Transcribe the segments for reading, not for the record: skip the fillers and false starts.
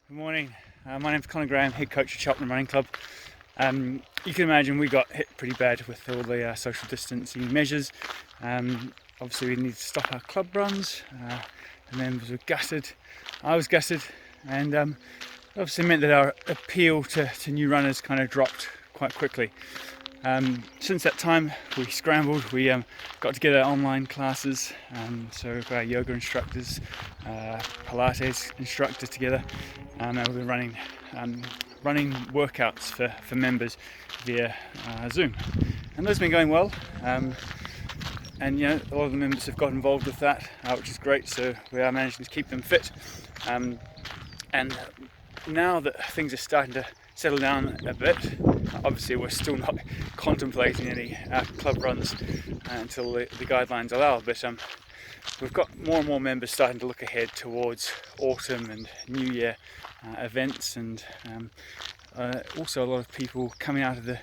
Good morning. My name's Conor Graham, head coach at Cheltenham Running Club. You can imagine we got hit pretty bad with all the social distancing measures. Obviously we need to stop our club runs. The members were gutted. I was gutted, and obviously meant that our appeal to new runners kind of dropped quite quickly. Since that time we scrambled, we got together online classes, so we've got our yoga instructors, Pilates instructors together, and we've been running workouts for members via Zoom, and those have been going well, and a lot of the members have got involved with that, which is great, so we are managing to keep them fit, and now that things are starting to settle down a bit, obviously we're still not contemplating any club runs until the guidelines allow, but we've got more and more members starting to look ahead towards autumn and New Year events, and also a lot of people coming out of the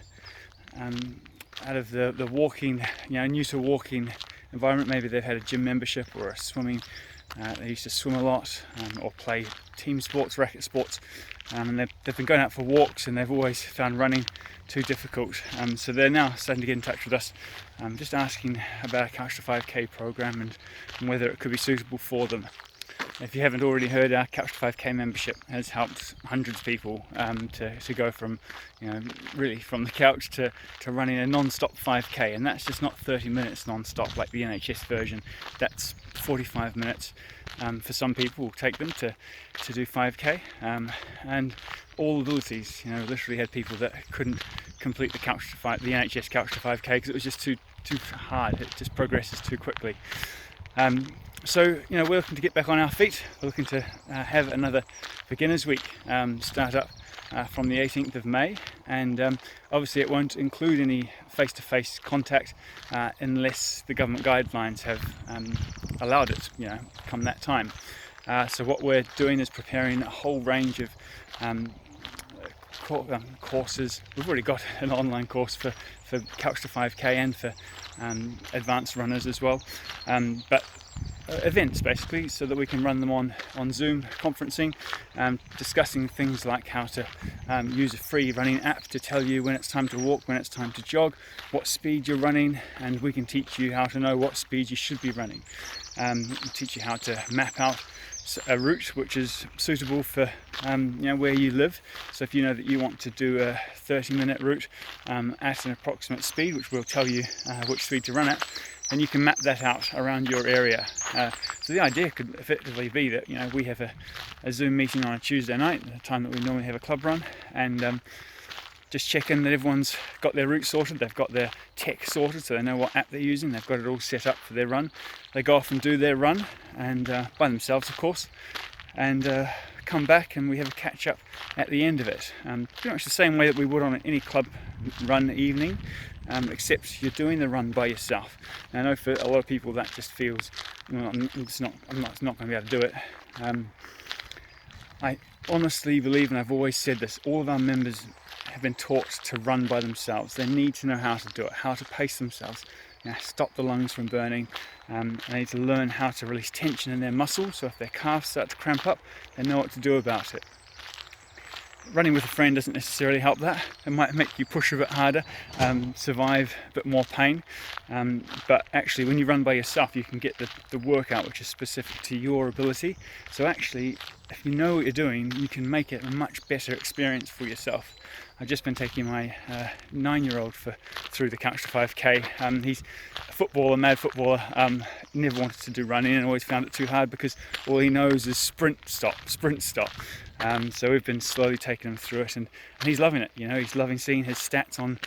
walking, new to walking environment. Maybe they've had a gym membership or a swimming. They used to swim a lot or play team sports, racket sports, and they've been going out for walks, and they've always found running too difficult. So they're now starting to get in touch with us, just asking about our Couch to 5K program and whether it could be suitable for them. If you haven't already heard, our Couch to 5K membership has helped hundreds of people to go from, really from the couch to running a non-stop 5K, and that's just not 30 minutes non-stop like the NHS version. That's 45 minutes. For some people, will take them to do 5K, and all abilities. Literally had people that couldn't complete the NHS Couch to 5K because it was just too hard. It just progresses too quickly. So we're looking to get back on our feet. We're looking to have another beginners week start up from the 18th of May, and obviously it won't include any face-to-face contact unless the government guidelines have allowed it, come that time. So what we're doing is preparing a whole range of courses. We've already got an online course for Couch to 5K and for advanced runners as well, but events basically, so that we can run them on Zoom conferencing, discussing things like how to use a free running app to tell you when it's time to walk, when it's time to jog, what speed you're running, and we can teach you how to know what speed you should be running. Teach you how to map out a route which is suitable for where you live. So if you know that you want to do a 30-minute route at an approximate speed, which will tell you which speed to run at, and you can map that out around your area. So the idea could effectively be that we have a Zoom meeting on a Tuesday night, the time that we normally have a club run, and just check in that everyone's got their route sorted, they've got their tech sorted, so they know what app they're using, they've got it all set up for their run. They go off and do their run, and by themselves of course, and come back and we have a catch up at the end of it. Pretty much the same way that we would on any club run evening, except you're doing the run by yourself. And I know for a lot of people that just feels, I'm not going to be able to do it. I honestly believe, and I've always said this, all of our members have been taught to run by themselves. They need to know how to do it, how to pace themselves, stop the lungs from burning. They need to learn how to release tension in their muscles, so if their calves start to cramp up, they know what to do about it. Running with a friend doesn't necessarily help that. It might make you push a bit harder, survive a bit more pain, but actually when you run by yourself you can get the workout which is specific to your ability. So actually, if you know what you're doing, you can make it a much better experience for yourself. I've just been taking my 9-year-old through the Couch to 5K. He's a footballer, mad footballer, never wanted to do running and always found it too hard because all he knows is sprint, stop. So we've been slowly taking him through it, and he's loving it. He's loving seeing his stats on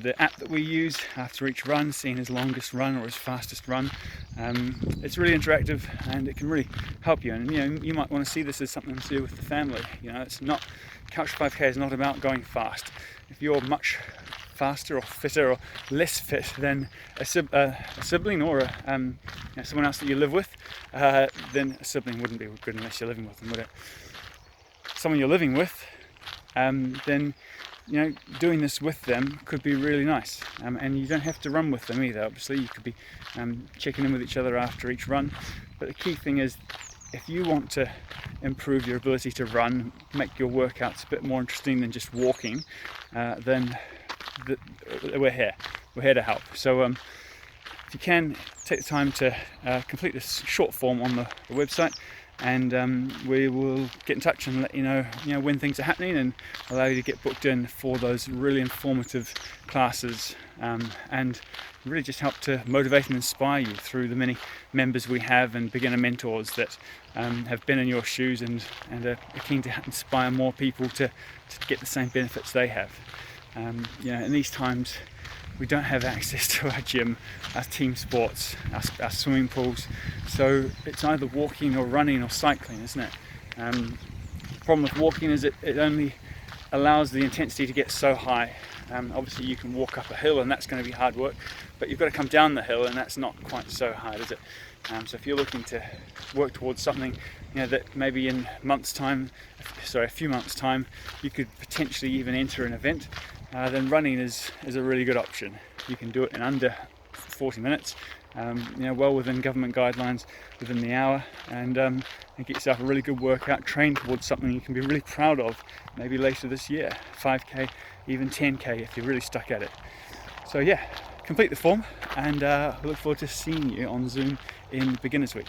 the app that we use after each run, seeing his longest run or his fastest run. It's really interactive and it can really help you. And you might want to see this as something to do with the family. It's not, Couch 5K is not about going fast. If you're much faster or fitter or less fit than a sibling or someone else that you live with, then a sibling wouldn't be good unless you're living with them, would it? Someone you're living with, then doing this with them could be really nice, and you don't have to run with them either. Obviously you could be checking in with each other after each run, but the key thing is if you want to improve your ability to run, make your workouts a bit more interesting than just walking, then we're here. We're here to help. So if you can, take the time to complete this short form on the website, and we will get in touch and let you know when things are happening, and allow you to get booked in for those really informative classes, and really just help to motivate and inspire you through the many members we have and beginner mentors that have been in your shoes and are keen to inspire more people to get the same benefits they have. In these times we don't have access to our gym, our team sports, our swimming pools, so it's either walking or running or cycling, isn't it? The problem with walking is it only allows the intensity to get so high. Obviously you can walk up a hill and that's going to be hard work, but you've got to come down the hill and that's not quite so hard, is it? So if you're looking to work towards something that maybe in a few months time you could potentially even enter an event, then running is a really good option. You can do it in under 40 minutes, well within government guidelines, within the hour, and get yourself a really good workout, train towards something you can be really proud of maybe later this year, 5k, even 10k if you're really stuck at it. So complete the form, and I look forward to seeing you on Zoom in Beginners Week.